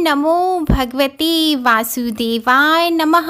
नमो भगवते वासुदेवाय नमः।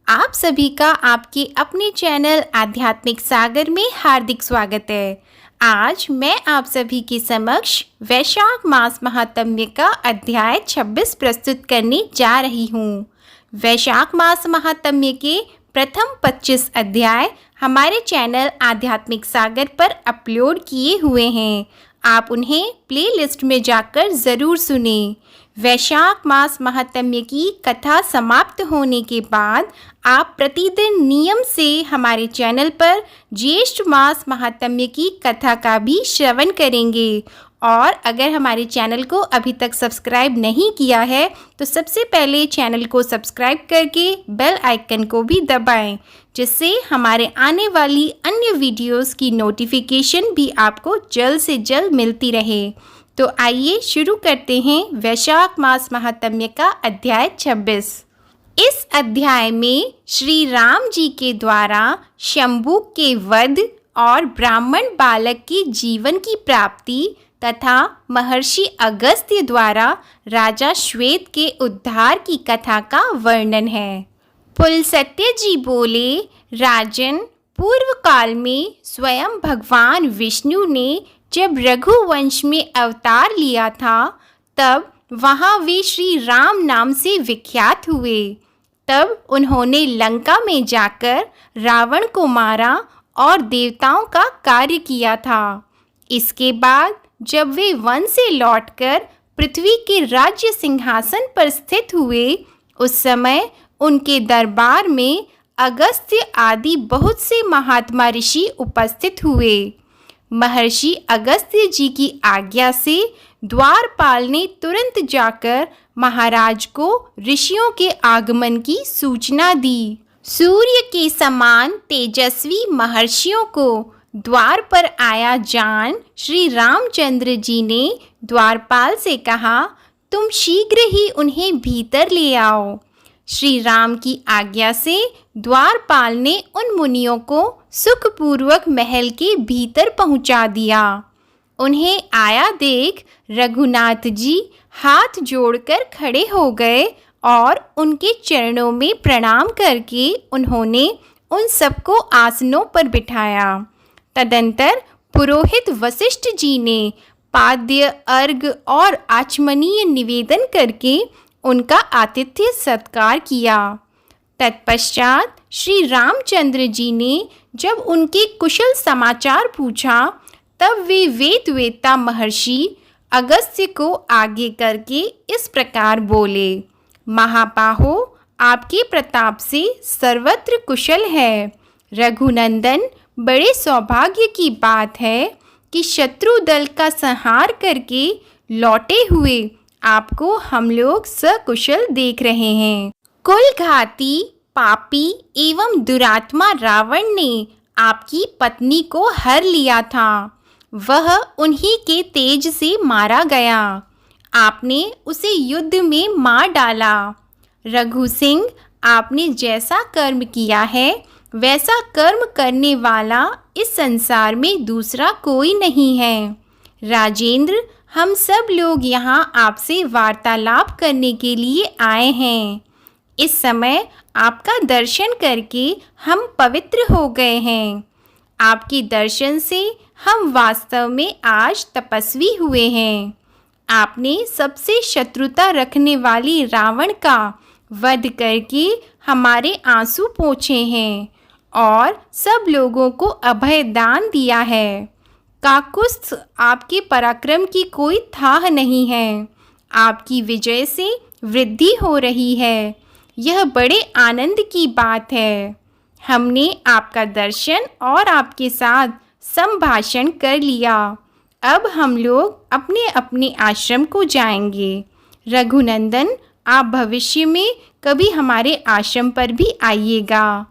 आप सभी का आपके अपने चैनल आध्यात्मिक सागर में हार्दिक स्वागत है। आज मैं आप सभी के समक्ष वैशाख मास महात्म्य का अध्याय 26 प्रस्तुत करने जा रही हूँ। वैशाख मास महात्म्य के प्रथम 25 अध्याय हमारे चैनल आध्यात्मिक सागर पर अपलोड किए हुए हैं। आप उन्हें प्लेलिस्ट में जाकर ज़रूर सुनें। वैशाख मास महात्म्य की कथा समाप्त होने के बाद आप प्रतिदिन नियम से हमारे चैनल पर ज्येष्ठ मास महात्म्य की कथा का भी श्रवण करेंगे। और अगर हमारे चैनल को अभी तक सब्सक्राइब नहीं किया है तो सबसे पहले चैनल को सब्सक्राइब करके बेल आइकन को भी दबाएं, जिससे हमारे आने वाली अन्य वीडियोस की नोटिफिकेशन भी आपको जल्द से जल्द मिलती रहे। तो आइए शुरू करते हैं वैशाख मास महात्म्य का अध्याय 26। इस अध्याय में श्री राम जी के द्वारा शंभु के वध और ब्राह्मण बालक के जीवन की प्राप्ति तथा महर्षि अगस्त्य द्वारा राजा श्वेत के उद्धार की कथा का वर्णन है। पुलस्त्य जी बोले, राजन, पूर्व काल में स्वयं भगवान विष्णु ने जब रघुवंश में अवतार लिया था, तब वहाँ वे श्री राम नाम से विख्यात हुए। तब उन्होंने लंका में जाकर रावण को मारा और देवताओं का कार्य किया था। इसके बाद जब वे वन से लौटकर पृथ्वी के राज्य सिंहासन पर स्थित हुए, उस समय उनके दरबार में अगस्त्य आदि बहुत से महात्मा ऋषि उपस्थित हुए। महर्षि अगस्त्य जी की आज्ञा से द्वारपाल ने तुरंत जाकर महाराज को ऋषियों के आगमन की सूचना दी। सूर्य के समान तेजस्वी महर्षियों को द्वार पर आया जान श्री रामचंद्र जी ने द्वारपाल से कहा, तुम शीघ्र ही उन्हें भीतर ले आओ। श्री राम की आज्ञा से द्वारपाल ने उन मुनियों को सुखपूर्वक महल के भीतर पहुंचा दिया। उन्हें आया देख रघुनाथ जी हाथ जोड़कर खड़े हो गए और उनके चरणों में प्रणाम करके उन्होंने उन सबको आसनों पर बिठाया। तदंतर पुरोहित वशिष्ठ जी ने पाद्य, अर्घ और आचमनीय निवेदन करके उनका आतिथ्य सत्कार किया। तत्पश्चात श्री रामचंद्र जी ने जब उनके कुशल समाचार पूछा, तब वे वेदवेत्ता महर्षि अगस्त्य को आगे करके इस प्रकार बोले, महाबाहो, आपके प्रताप से सर्वत्र कुशल है। रघुनंदन, बड़े सौभाग्य की बात है कि शत्रु दल का संहार करके लौटे हुए आपको हम लोग सकुशल देख रहे हैं। कुलघाती, पापी एवं दुरात्मा रावण ने आपकी पत्नी को हर लिया था। वह उन्हीं के तेज से मारा गया। आपने उसे युद्ध में मार डाला। रघु सिंह, आपने जैसा कर्म किया है वैसा कर्म करने वाला इस संसार में दूसरा कोई नहीं है। राजेंद्र, हम सब लोग यहाँ आपसे वार्तालाप करने के लिए आए हैं। इस समय आपका दर्शन करके हम पवित्र हो गए हैं। आपके दर्शन से हम वास्तव में आज तपस्वी हुए हैं। आपने सबसे शत्रुता रखने वाली रावण का वध करके हमारे आंसू पोंछे हैं और सब लोगों को अभय दान दिया है। काकुस्थ, आपके पराक्रम की कोई थाह नहीं है। आपकी विजय से वृद्धि हो रही है। यह बड़े आनंद की बात है। हमने आपका दर्शन और आपके साथ संभाषण कर लिया। अब हम लोग अपने अपने आश्रम को जाएंगे। रघुनंदन, आप भविष्य में कभी हमारे आश्रम पर भी आइएगा।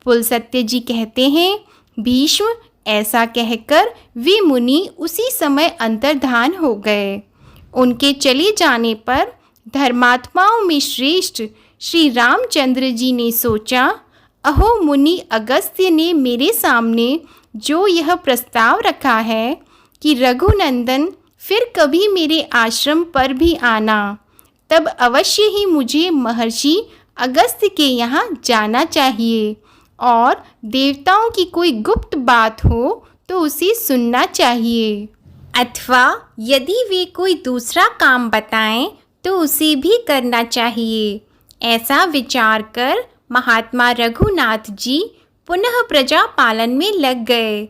पुलस्त्य जी कहते हैं, भीष्म, ऐसा कहकर वे मुनि उसी समय अंतर्धान हो गए। उनके चले जाने पर धर्मात्माओं में श्रेष्ठ श्री रामचंद्र जी ने सोचा, अहो मुनि अगस्त्य ने मेरे सामने जो यह प्रस्ताव रखा है कि रघुनंदन फिर कभी मेरे आश्रम पर भी आना, तब अवश्य ही मुझे महर्षि अगस्त्य के यहाँ जाना चाहिए और देवताओं की कोई गुप्त बात हो तो उसे सुनना चाहिए, अथवा यदि वे कोई दूसरा काम बताएं तो उसे भी करना चाहिए। ऐसा विचार कर महात्मा रघुनाथ जी पुनः प्रजा पालन में लग गए।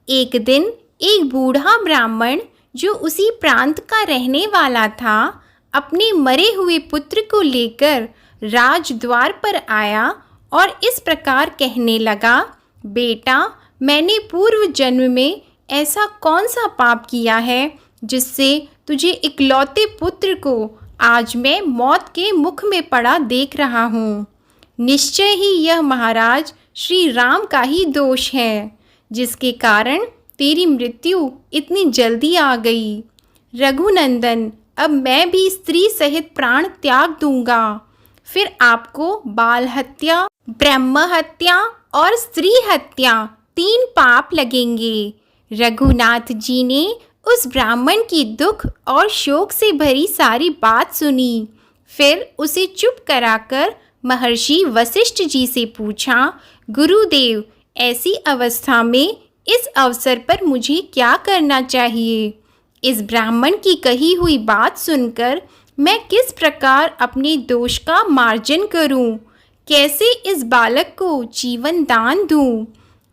एक दिन एक बूढ़ा ब्राह्मण जो उसी प्रांत का रहने वाला था, अपने मरे हुए पुत्र को लेकर राजद्वार पर आया और इस प्रकार कहने लगा, बेटा, मैंने पूर्व जन्म में ऐसा कौन सा पाप किया है जिससे तुझे इकलौते पुत्र को आज मैं मौत के मुख में पड़ा देख रहा हूँ। निश्चय ही यह महाराज श्री राम का ही दोष है, जिसके कारण तेरी मृत्यु इतनी जल्दी आ गई। रघुनंदन, अब मैं भी स्त्री सहित प्राण त्याग दूंगा, फिर आपको बाल हत्या, ब्रह्म हत्या और स्त्री हत्या 3 पाप लगेंगे। रघुनाथ जी ने उस ब्राह्मण की दुख और शोक से भरी सारी बात सुनी। फिर उसे चुप कराकर महर्षि वशिष्ठ जी से पूछा, गुरुदेव, ऐसी अवस्था में इस अवसर पर मुझे क्या करना चाहिए? इस ब्राह्मण की कही हुई बात सुनकर मैं किस प्रकार अपने दोष का मार्जन करूं? कैसे इस बालक को जीवन दान दूं?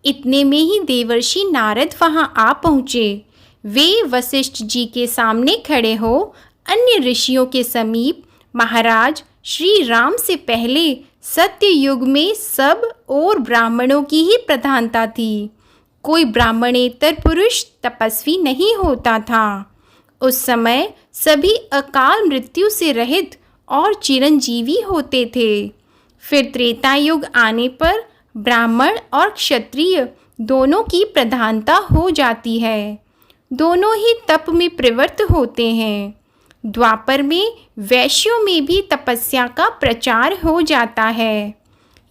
इतने में ही देवर्षि नारद वहां आ पहुँचे। वे वशिष्ठ जी के सामने खड़े हो अन्य ऋषियों के समीप, महाराज, श्री राम से पहले सत्य युग में सब और ब्राह्मणों की ही प्रधानता थी। कोई ब्राह्मणेतर पुरुष तपस्वी नहीं होता था। उस समय सभी अकाल मृत्यु से रहित और चिरंजीवी होते थे। फिर त्रेता युग आने पर ब्राह्मण और क्षत्रिय दोनों की प्रधानता हो जाती है। दोनों ही तप में प्रवृत्त होते हैं। द्वापर में वैश्यों में भी तपस्या का प्रचार हो जाता है।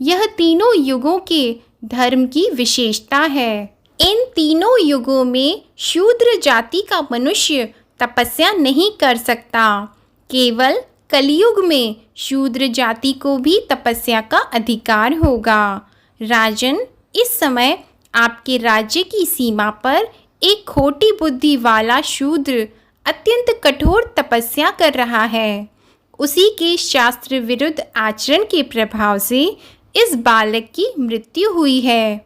यह तीनों युगों के धर्म की विशेषता है। इन तीनों युगों में शूद्र जाति का मनुष्य तपस्या नहीं कर सकता। केवल कलयुग में शूद्र जाति को भी तपस्या का अधिकार होगा। राजन, इस समय आपके राज्य की सीमा पर एक खोटी बुद्धि वाला शूद्र अत्यंत कठोर तपस्या कर रहा है। उसी के शास्त्र विरुद्ध आचरण के प्रभाव से इस बालक की मृत्यु हुई है।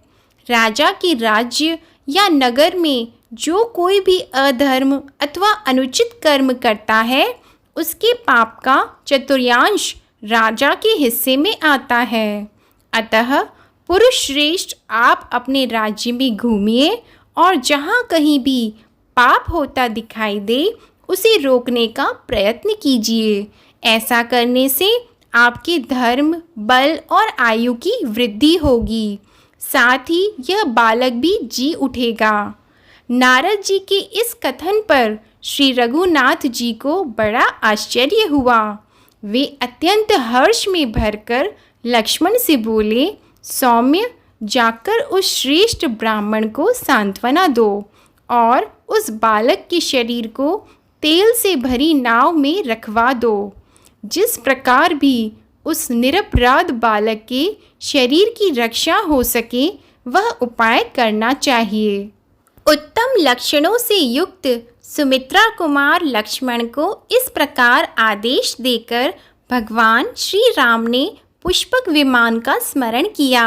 राजा के राज्य या नगर में जो कोई भी अधर्म अथवा अनुचित कर्म करता है, उसके पाप का चतुर्थांश राजा के हिस्से में आता है। अतः पुरुष श्रेष्ठ, आप अपने राज्य में घूमिए और जहाँ कहीं भी पाप होता दिखाई दे उसे रोकने का प्रयत्न कीजिए। ऐसा करने से आपके धर्म, बल और आयु की वृद्धि होगी। साथ ही यह बालक भी जी उठेगा। नारद जी के इस कथन पर श्री रघुनाथ जी को बड़ा आश्चर्य हुआ। वे अत्यंत हर्ष में भरकर लक्ष्मण से बोले, सौम्य, जाकर उस श्रेष्ठ ब्राह्मण को सांत्वना दो और उस बालक के शरीर को तेल से भरी नाव में रखवा दो। जिस प्रकार भी उस निरपराध बालक के शरीर की रक्षा हो सके, वह उपाय करना चाहिए। उत्तम लक्षणों से युक्त सुमित्रा कुमार लक्ष्मण को इस प्रकार आदेश देकर भगवान श्री राम ने पुष्पक विमान का स्मरण किया।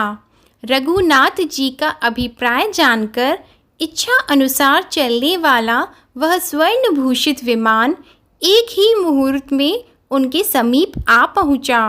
रघुनाथ जी का अभिप्राय जानकर इच्छा अनुसार चलने वाला वह स्वर्ण भूषित विमान एक ही मुहूर्त में उनके समीप आ पहुंचा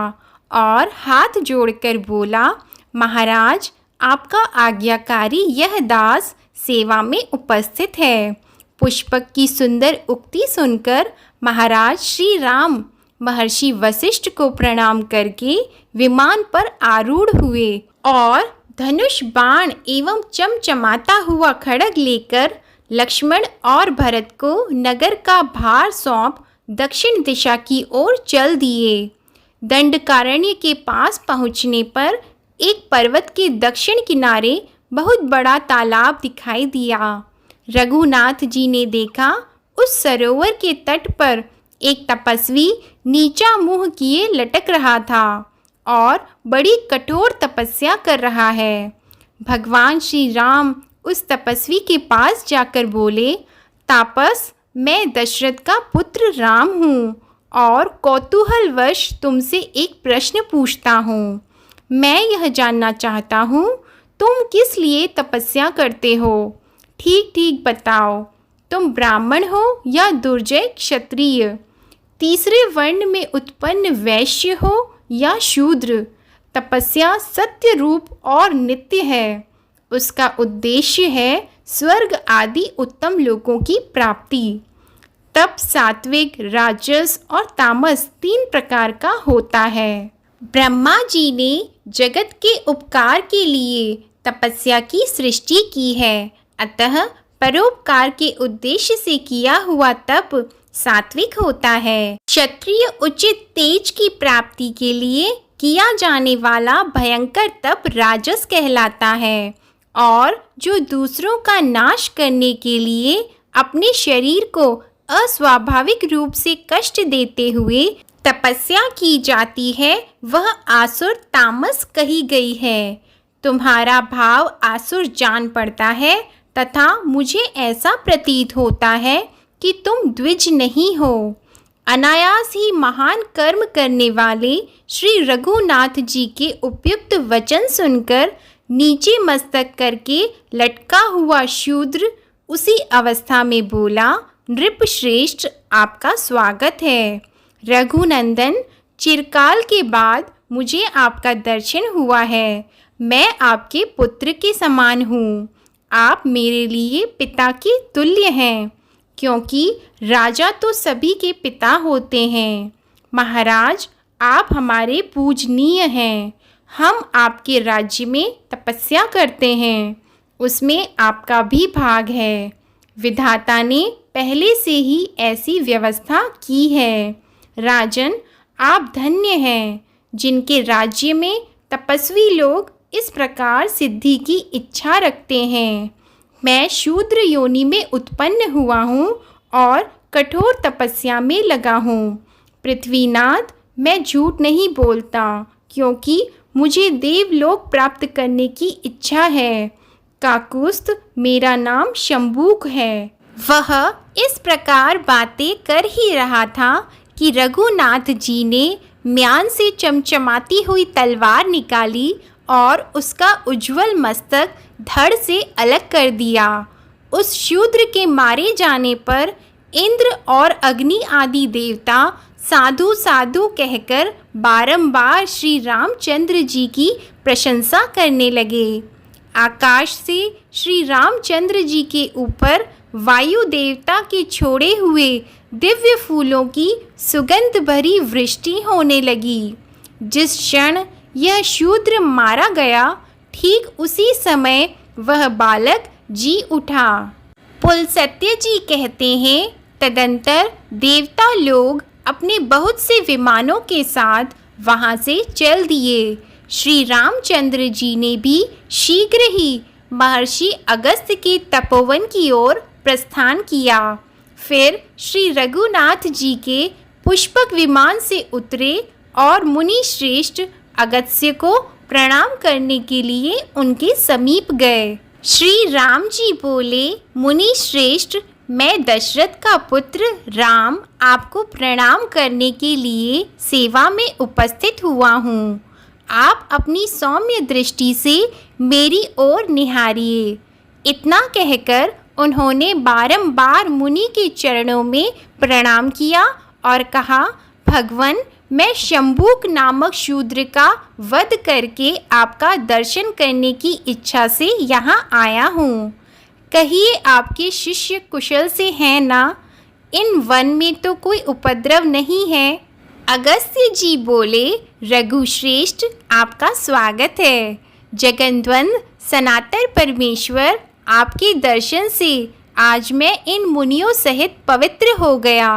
और हाथ जोड़कर बोला, महाराज, आपका आज्ञाकारी यह दास सेवा में उपस्थित है। पुष्पक की सुंदर उक्ति सुनकर महाराज श्री राम महर्षि वशिष्ठ को प्रणाम करके विमान पर आरूढ़ हुए और धनुष बाण एवं चमचमाता हुआ खड्ग लेकर लक्ष्मण और भरत को नगर का भार सौंप दक्षिण दिशा की ओर चल दिए। दंडकारण्य के पास पहुंचने पर एक पर्वत के दक्षिण किनारे बहुत बड़ा तालाब दिखाई दिया। रघुनाथ जी ने देखा, उस सरोवर के तट पर एक तपस्वी नीचा मुंह किए लटक रहा था और बड़ी कठोर तपस्या कर रहा है। भगवान श्री राम उस तपस्वी के पास जाकर बोले, तापस, मैं दशरथ का पुत्र राम हूँ और कौतूहलवश तुमसे एक प्रश्न पूछता हूँ। मैं यह जानना चाहता हूँ, तुम किस लिए तपस्या करते हो? ठीक ठीक बताओ, तुम ब्राह्मण हो या दुर्जय क्षत्रिय? तीसरे वर्ण में उत्पन्न वैश्य हो या शूद्र? तपस्या सत्य रूप और नित्य है। उसका उद्देश्य है स्वर्ग आदि उत्तम लोकों की प्राप्ति। तप सात्विक, राजस और तामस 3 प्रकार का होता है। ब्रह्मा जी ने जगत के उपकार के लिए तपस्या की सृष्टि की है, अतः परोपकार के उद्देश्य से किया हुआ तप सात्विक होता है। क्षत्रिय उचित तेज की प्राप्ति के लिए किया जाने वाला भयंकर तप राजस कहलाता है और जो दूसरों का नाश करने के लिए अपने शरीर को अस्वाभाविक रूप से कष्ट देते हुए तपस्या की जाती है, वह आसुर तामस कही गई है। तुम्हारा भाव आसुर जान पड़ता है तथा मुझे ऐसा प्रतीत होता है कि तुम द्विज नहीं हो। अनायास ही महान कर्म करने वाले श्री रघुनाथ जी के उपयुक्त वचन सुनकर नीचे मस्तक करके लटका हुआ शूद्र उसी अवस्था में बोला, नृपश्रेष्ठ, आपका स्वागत है। रघुनंदन, चिरकाल के बाद मुझे आपका दर्शन हुआ है। मैं आपके पुत्र के समान हूँ। आप मेरे लिए पिता के तुल्य हैं, क्योंकि राजा तो सभी के पिता होते हैं। महाराज, आप हमारे पूजनीय हैं। हम आपके राज्य में तपस्या करते हैं, उसमें आपका भी भाग है। विधाता ने पहले से ही ऐसी व्यवस्था की है। राजन, आप धन्य हैं जिनके राज्य में तपस्वी लोग इस प्रकार सिद्धि की इच्छा रखते हैं। मैं शूद्र योनि में उत्पन्न हुआ हूँ और कठोर तपस्या में लगा हूँ। पृथ्वीनाथ, मैं झूठ नहीं बोलता, क्योंकि मुझे देवलोक प्राप्त करने की इच्छा है। काकुस्थ, मेरा नाम शंबूक है। वह इस प्रकार बातें कर ही रहा था कि रघुनाथ जी ने म्यान से चमचमाती हुई तलवार निकाली और उसका उज्ज्वल मस्तक धड़ से अलग कर दिया। उस शूद्र के मारे जाने पर इंद्र और अग्नि आदि देवता साधु साधु कहकर बारंबार श्री रामचंद्र जी की प्रशंसा करने लगे। आकाश से श्री रामचंद्र जी के ऊपर वायु देवता के छोड़े हुए दिव्य फूलों की सुगंध भरी वृष्टि होने लगी। जिस क्षण यह शूद्र मारा गया, ठीक उसी समय वह बालक जी उठा। पुलस्त्य जी कहते हैं, तदंतर देवता लोग अपने बहुत से विमानों के साथ वहां से चल दिए। श्री रामचंद्र जी ने भी शीघ्र ही महर्षि अगस्त्य के तपोवन की ओर प्रस्थान किया। फिर श्री रघुनाथ जी के पुष्पक विमान से उतरे और मुनि श्रेष्ठ अगस्त्य को प्रणाम करने के लिए उनके समीप गए। श्री राम जी बोले, मुनि श्रेष्ठ, मैं दशरथ का पुत्र राम आपको प्रणाम करने के लिए सेवा में उपस्थित हुआ हूँ। आप अपनी सौम्य दृष्टि से मेरी ओर निहारिए। इतना कहकर उन्होंने बारंबार मुनि के चरणों में प्रणाम किया और कहा, भगवन, मैं शंबूक नामक शूद्र का वध करके आपका दर्शन करने की इच्छा से यहाँ आया हूँ। कहिए, आपके शिष्य कुशल से हैं ना? इन वन में तो कोई उपद्रव नहीं है। अगस्त्य जी बोले, रघुश्रेष्ठ, आपका स्वागत है। जगन्वंद सनातन परमेश्वर, आपके दर्शन से आज मैं इन मुनियों सहित पवित्र हो गया।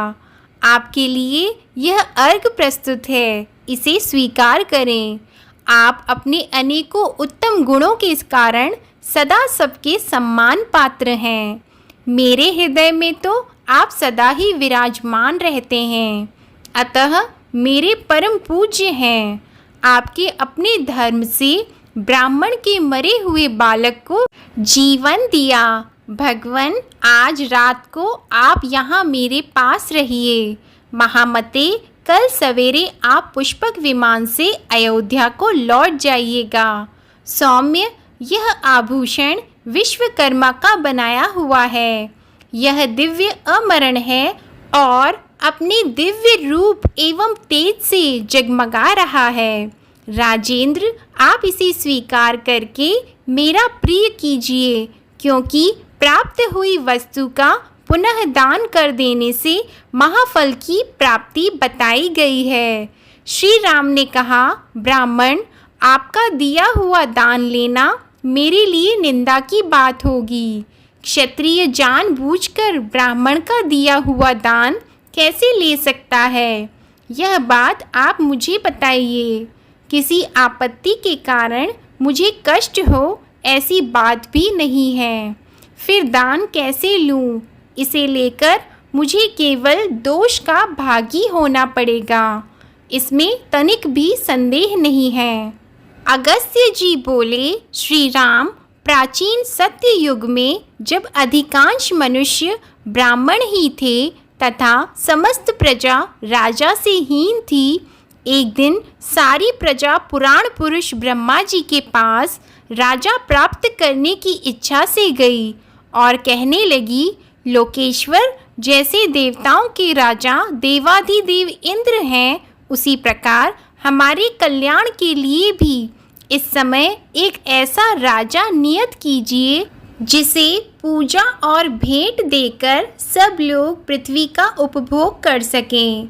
आपके लिए यह अर्घ प्रस्तुत है, इसे स्वीकार करें। आप अपने अनेकों उत्तम गुणों के कारण सदा सबके सम्मान पात्र हैं। मेरे हृदय में तो आप सदा ही विराजमान रहते हैं, अतः मेरे परम पूज्य हैं। आपके अपने धर्म से ब्राह्मण के मरे हुए बालक को जीवन दिया। भगवान, आज रात को आप यहाँ मेरे पास रहिए। महामते, कल सवेरे आप पुष्पक विमान से अयोध्या को लौट जाइएगा। सौम्य, यह आभूषण विश्वकर्मा का बनाया हुआ है। यह दिव्य अमरण है और अपने दिव्य रूप एवं तेज से जगमगा रहा है। राजेंद्र, आप इसे स्वीकार करके मेरा प्रिय कीजिए, क्योंकि प्राप्त हुई वस्तु का पुनः दान कर देने से महाफल की प्राप्ति बताई गई है। श्री राम ने कहा, ब्राह्मण, आपका दिया हुआ दान लेना मेरे लिए निंदा की बात होगी। क्षत्रिय जानबूझकर ब्राह्मण का दिया हुआ दान कैसे ले सकता है? यह बात आप मुझे बताइए। किसी आपत्ति के कारण मुझे कष्ट हो, ऐसी बात भी नहीं है। फिर दान कैसे लूं? इसे लेकर मुझे केवल दोष का भागी होना पड़ेगा, इसमें तनिक भी संदेह नहीं है। अगस्त्य जी बोले, श्री राम, प्राचीन सत्य युग में जब अधिकांश मनुष्य ब्राह्मण ही थे तथा समस्त प्रजा राजा से हीन थी, एक दिन सारी प्रजा पुराण पुरुष ब्रह्मा जी के पास राजा प्राप्त करने की इच्छा से गई और कहने लगी, लोकेश्वर, जैसे देवताओं के राजा देवाधिदेव इंद्र हैं, उसी प्रकार हमारे कल्याण के लिए भी इस समय एक ऐसा राजा नियत कीजिए जिसे पूजा और भेंट देकर सब लोग पृथ्वी का उपभोग कर सकें।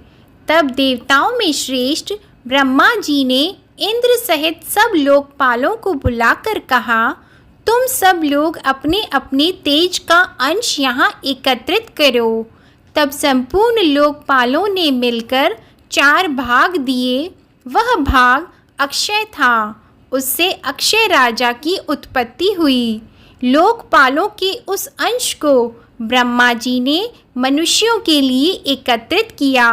तब देवताओं में श्रेष्ठ ब्रह्मा जी ने इंद्र सहित सब लोकपालों को बुलाकर कहा, तुम सब लोग अपने अपने तेज का अंश यहाँ एकत्रित करो। तब संपूर्ण लोकपालों ने मिलकर 4 भाग दिए। वह भाग अक्षय था, उससे अक्षय राजा की उत्पत्ति हुई। लोकपालों के उस अंश को ब्रह्मा जी ने मनुष्यों के लिए एकत्रित किया।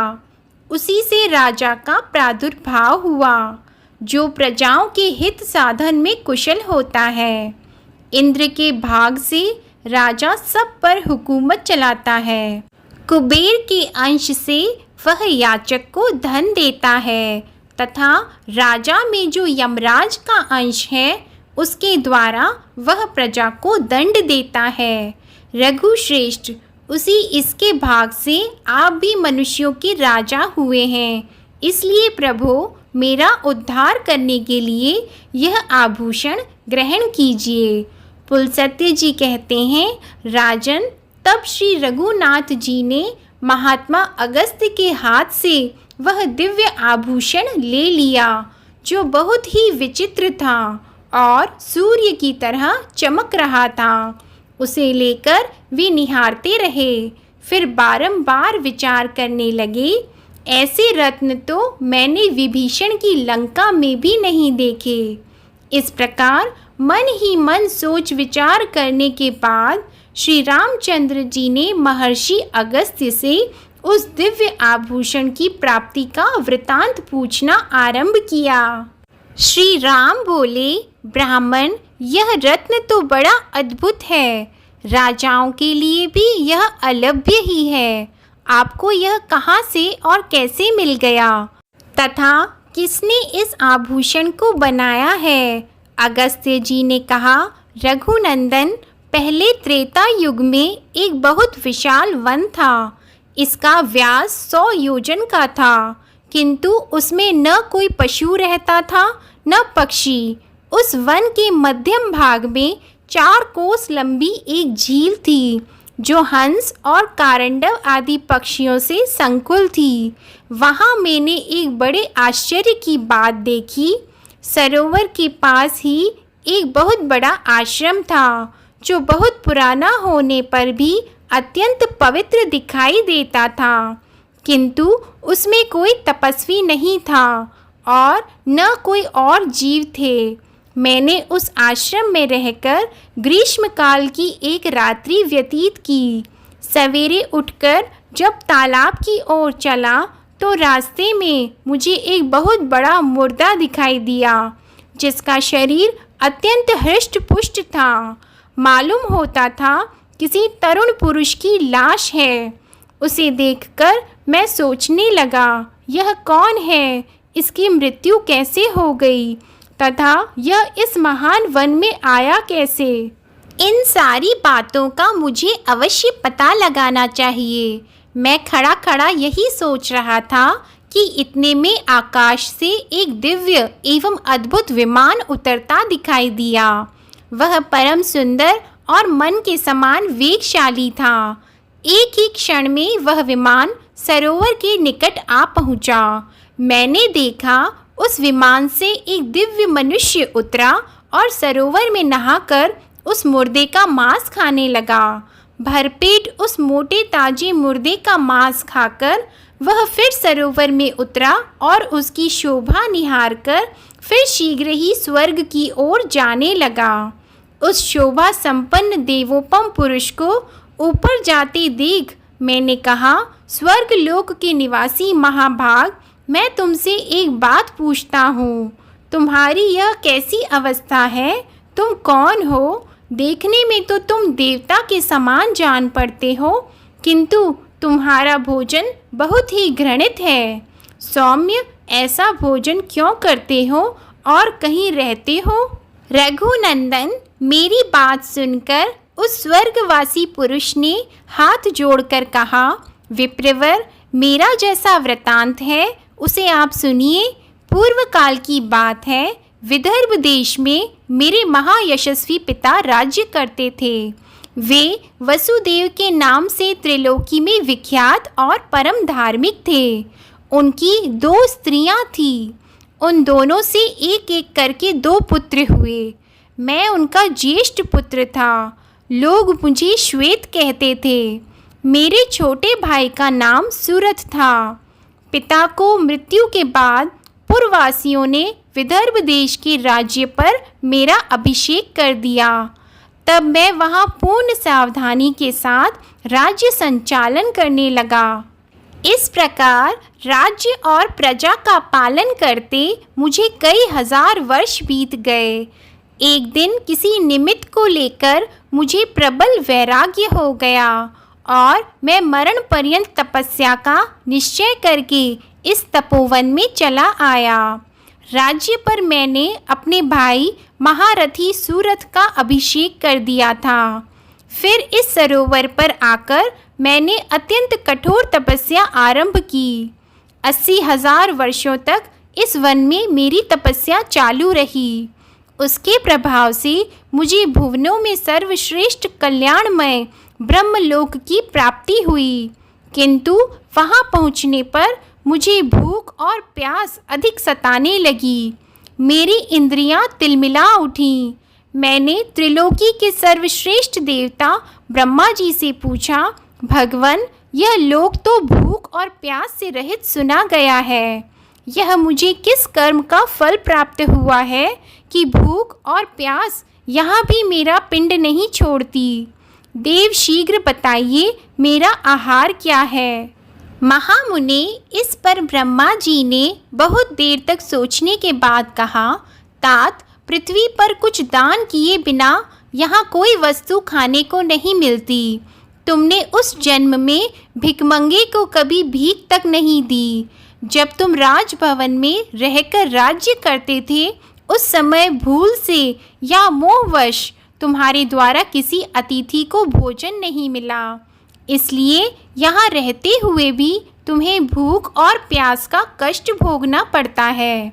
उसी से राजा का प्रादुर्भाव हुआ, जो प्रजाओं के हित साधन में कुशल होता है। इंद्र के भाग से राजा सब पर हुकूमत चलाता है। कुबेर के अंश से वह याचक को धन देता है तथा राजा में जो यमराज का अंश है उसके द्वारा वह प्रजा को दंड देता है। रघुश्रेष्ठ, उसी इसके भाग से आप भी मनुष्यों के राजा हुए हैं। इसलिए प्रभु, मेरा उद्धार करने के लिए यह आभूषण ग्रहण कीजिए। पुलस्त्य जी कहते हैं, राजन, तब श्री रघुनाथ जी ने महात्मा अगस्त्य के हाथ से वह दिव्य आभूषण ले लिया, जो बहुत ही विचित्र था और सूर्य की तरह चमक रहा था। उसे लेकर वे निहारते रहे, फिर बारंबार विचार करने लगे, ऐसे रत्न तो मैंने विभीषण की लंका में भी नहीं देखे। इस प्रकार मन ही मन सोच विचार करने के बाद श्री रामचंद्र जी ने महर्षि अगस्त्य से उस दिव्य आभूषण की प्राप्ति का वृतांत पूछना आरंभ किया। श्री राम बोले, ब्राह्मण, यह रत्न तो बड़ा अद्भुत है, राजाओं के लिए भी यह अलभ्य ही है। आपको यह कहाँ से और कैसे मिल गया तथा किसने इस आभूषण को बनाया है? अगस्त्य जी ने कहा, रघुनंदन, पहले त्रेता युग में एक बहुत विशाल वन था। इसका व्यास 100 योजन का था, किंतु उसमें न कोई पशु रहता था न पक्षी। उस वन के मध्यम भाग में 4 कोस लंबी एक झील थी, जो हंस और कारंडव आदि पक्षियों से संकुल थी। वहाँ मैंने एक बड़े आश्चर्य की बात देखी। सरोवर के पास ही एक बहुत बड़ा आश्रम था, जो बहुत पुराना होने पर भी अत्यंत पवित्र दिखाई देता था, किंतु उसमें कोई तपस्वी नहीं था और न कोई और जीव थे। मैंने उस आश्रम में रहकर ग्रीष्मकाल की एक रात्रि व्यतीत की। सवेरे उठकर जब तालाब की ओर चला तो रास्ते में मुझे एक बहुत बड़ा मुर्दा दिखाई दिया, जिसका शरीर अत्यंत हृष्ट-पुष्ट था। मालूम होता था किसी तरुण पुरुष की लाश है। उसे देखकर मैं सोचने लगा, यह कौन है, इसकी मृत्यु कैसे हो गई तथा यह इस महान वन में आया कैसे। इन सारी बातों का मुझे अवश्य पता लगाना चाहिए। मैं खड़ा खड़ा यही सोच रहा था कि इतने में आकाश से एक दिव्य एवं अद्भुत विमान उतरता दिखाई दिया। वह परम सुंदर और मन के समान वेगशाली था। एक ही क्षण में वह विमान सरोवर के निकट आ पहुंचा। मैंने देखा उस विमान से एक दिव्य मनुष्य उतरा और सरोवर में नहाकर उस मुर्दे का मांस खाने लगा। भरपेट उस मोटे ताजे मुर्दे का मांस खाकर वह फिर सरोवर में उतरा और उसकी शोभा निहारकर फिर शीघ्र ही स्वर्ग की ओर जाने लगा। उस शोभा संपन्न देवोपम पुरुष को ऊपर जाते देख मैंने कहा, स्वर्ग लोक के निवासी महाभाग, मैं तुमसे एक बात पूछता हूँ। तुम्हारी यह कैसी अवस्था है? तुम कौन हो? देखने में तो तुम देवता के समान जान पड़ते हो, किंतु तुम्हारा भोजन बहुत ही घृणित है। सौम्य, ऐसा भोजन क्यों करते हो और कहीं रहते हो? रघुनंदन, मेरी बात सुनकर उस स्वर्गवासी पुरुष ने हाथ जोड़कर कहा, विप्रवर, मेरा जैसा वृतांत है उसे आप सुनिए। पूर्व काल की बात है, विदर्भ देश में मेरे महायशस्वी पिता राज्य करते थे। वे वसुदेव के नाम से त्रिलोकी में विख्यात और परम धार्मिक थे। उनकी 2 स्त्रियां थीं। उन दोनों से एक एक करके 2 पुत्र हुए। मैं उनका ज्येष्ठ पुत्र था। लोग मुझे श्वेत कहते थे। मेरे छोटे भाई का नाम सूरथ था। पिता को मृत्यु के बाद पुरवासियों ने विदर्भ देश के राज्य पर मेरा अभिषेक कर दिया। तब मैं वहाँ पूर्ण सावधानी के साथ राज्य संचालन करने लगा। इस प्रकार राज्य और प्रजा का पालन करते मुझे कई हजार वर्ष बीत गए। एक दिन किसी निमित्त को लेकर मुझे प्रबल वैराग्य हो गया और मैं मरण पर्यंत तपस्या का निश्चय करके इस तपोवन में चला आया। राज्य पर मैंने अपने भाई महारथी सूरथ का अभिषेक कर दिया था। फिर इस सरोवर पर आकर मैंने अत्यंत कठोर तपस्या आरंभ की। 80,000 वर्षों तक इस वन में मेरी तपस्या चालू रही। उसके प्रभाव से मुझे भुवनों में सर्वश्रेष्ठ कल्याणमय ब्रह्मलोक की प्राप्ति हुई, किंतु वहाँ पहुँचने पर मुझे भूख और प्यास अधिक सताने लगी। मेरी इंद्रियां तिलमिला उठीं। मैंने त्रिलोकी के सर्वश्रेष्ठ देवता ब्रह्मा जी से पूछा, भगवन, यह लोक तो भूख और प्यास से रहित सुना गया है। यह मुझे किस कर्म का फल प्राप्त हुआ है कि भूख और प्यास यहाँ भी मेरा पिंड नहीं छोड़ती। देव, शीघ्र बताइए, मेरा आहार क्या है? महामुने, इस पर ब्रह्मा जी ने बहुत देर तक सोचने के बाद कहा, तात, पृथ्वी पर कुछ दान किए बिना यहाँ कोई वस्तु खाने को नहीं मिलती। तुमने उस जन्म में भिखमंगे को कभी भीख तक नहीं दी। जब तुम राजभवन में रहकर राज्य करते थे, उस समय भूल से या मोहवश तुम्हारे द्वारा किसी अतिथि को भोजन नहीं मिला। इसलिए यहाँ रहते हुए भी तुम्हें भूख और प्यास का कष्ट भोगना पड़ता है।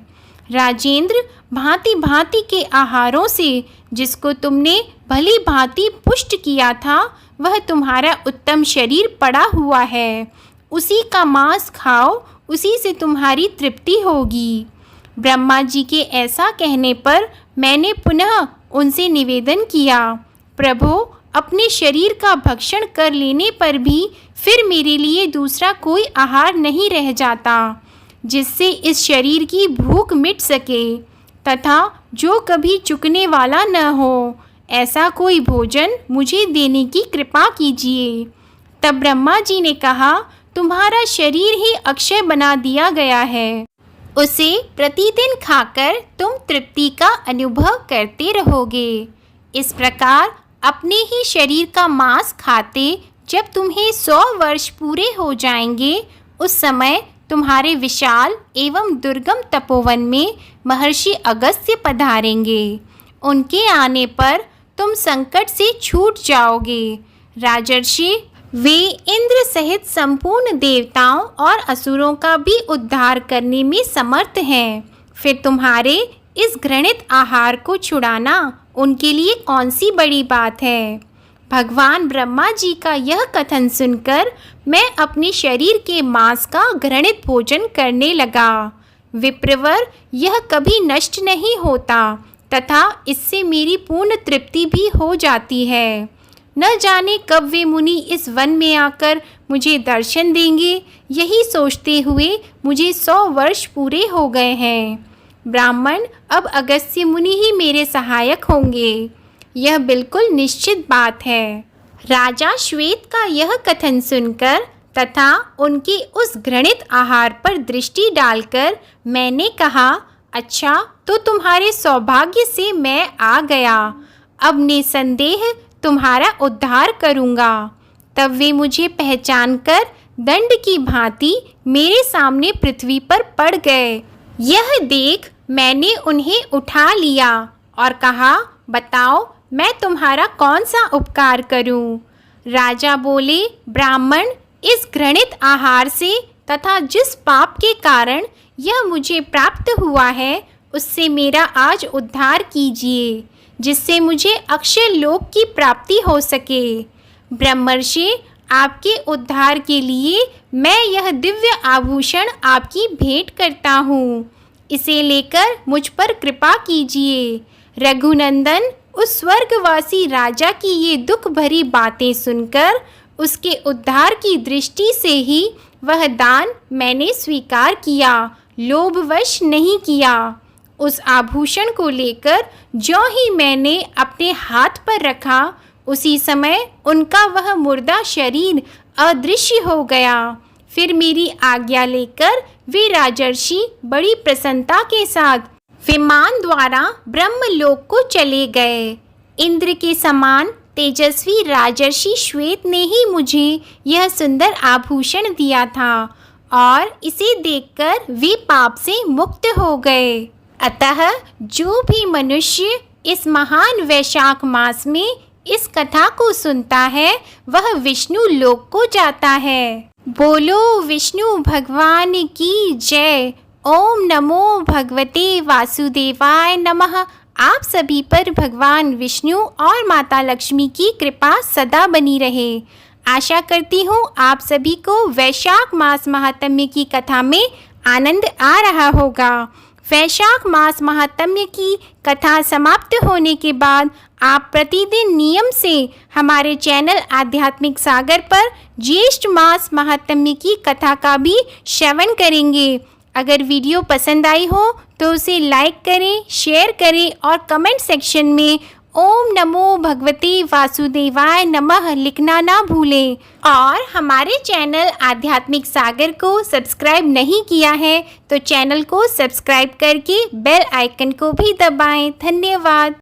राजेंद्र, भांति भांति के आहारों से जिसको तुमने भली भांति पुष्ट किया था, वह तुम्हारा उत्तम शरीर पड़ा हुआ है। उसी का मांस खाओ, उसी से तुम्हारी तृप्ति होगी। ब्रह्मा जी के ऐसा कहने पर मैंने पुनः उनसे निवेदन किया, प्रभु, अपने शरीर का भक्षण कर लेने पर भी फिर मेरे लिए दूसरा कोई आहार नहीं रह जाता जिससे इस शरीर की भूख मिट सके, तथा जो कभी चुकने वाला न हो, ऐसा कोई भोजन मुझे देने की कृपा कीजिए। तब ब्रह्मा जी ने कहा, तुम्हारा शरीर ही अक्षय बना दिया गया है। उसे प्रतिदिन खाकर तुम तृप्ति का अनुभव करते रहोगे। इस प्रकार अपने ही शरीर का मांस खाते जब तुम्हें 100 वर्ष पूरे हो जाएंगे, उस समय तुम्हारे विशाल एवं दुर्गम तपोवन में महर्षि अगस्त्य पधारेंगे। उनके आने पर तुम संकट से छूट जाओगे। राजर्षि, वे इंद्र सहित संपूर्ण देवताओं और असुरों का भी उद्धार करने में समर्थ हैं। फिर तुम्हारे इस घृणित आहार को छुड़ाना उनके लिए कौन सी बड़ी बात है। भगवान ब्रह्मा जी का यह कथन सुनकर मैं अपने शरीर के मांस का घृणित भोजन करने लगा। विप्रवर, यह कभी नष्ट नहीं होता तथा इससे मेरी पूर्ण तृप्ति भी हो जाती है। न जाने कब वे मुनि इस वन में आकर मुझे दर्शन देंगे, यही सोचते हुए मुझे 100 वर्ष पूरे हो गए हैं। ब्राह्मण, अब अगस्त्य मुनि ही मेरे सहायक होंगे, यह बिल्कुल निश्चित बात है। राजा श्वेत का यह कथन सुनकर तथा उनके उस घृणित आहार पर दृष्टि डालकर मैंने कहा, अच्छा, तो तुम्हारे सौभाग्य से मैं आ गया। अब निसंदेह तुम्हारा उद्धार करूँगा। तब वे मुझे पहचानकर दंड की भांति मेरे सामने पृथ्वी पर पड़ गए। यह देख मैंने उन्हें उठा लिया और कहा, बताओ मैं तुम्हारा कौन सा उपकार करूं? राजा बोले, ब्राह्मण, इस घृणित आहार से तथा जिस पाप के कारण यह मुझे प्राप्त हुआ है, उससे मेरा आज उद्धार कीजिए, जिससे मुझे अक्षय लोक की प्राप्ति हो सके। ब्रह्मर्षि, आपके उद्धार के लिए मैं यह दिव्य आभूषण आपकी भेंट करता हूँ। इसे लेकर मुझ पर कृपा कीजिए। रघुनंदन, उस स्वर्गवासी राजा की ये दुख भरी बातें सुनकर उसके उद्धार की दृष्टि से ही वह दान मैंने स्वीकार किया, लोभवश नहीं किया। उस आभूषण को लेकर ज्यों ही मैंने अपने हाथ पर रखा, उसी समय उनका वह मुर्दा शरीर अदृश्य हो गया। फिर मेरी आज्ञा लेकर वे राजर्षि बड़ी प्रसन्नता के साथ विमान द्वारा ब्रह्मलोक को चले गए। इंद्र के समान तेजस्वी राजर्षि श्वेत ने ही मुझे यह सुंदर आभूषण दिया था और इसे देखकर वे पाप से मुक्त हो गए। अतः जो भी मनुष्य इस महान वैशाख मास में इस कथा को सुनता है, वह विष्णु लोक को जाता है। बोलो विष्णु भगवान की जय। ओम नमो भगवते वासुदेवाय नमः। आप सभी पर भगवान विष्णु और माता लक्ष्मी की कृपा सदा बनी रहे। आशा करती हूँ आप सभी को वैशाख मास महात्म्य की कथा में आनंद आ रहा होगा। वैशाख मास महात्म्य की कथा समाप्त होने के बाद आप प्रतिदिन नियम से हमारे चैनल आध्यात्मिक सागर पर ज्येष्ठ मास महात्म्य की कथा का भी श्रवण करेंगे। अगर वीडियो पसंद आई हो तो उसे लाइक करें, शेयर करें और कमेंट सेक्शन में ओम नमो भगवते वासुदेवाय नमः लिखना ना भूलें। और हमारे चैनल आध्यात्मिक सागर को सब्सक्राइब नहीं किया है तो चैनल को सब्सक्राइब करके बेल आइकन को भी दबाएं। धन्यवाद।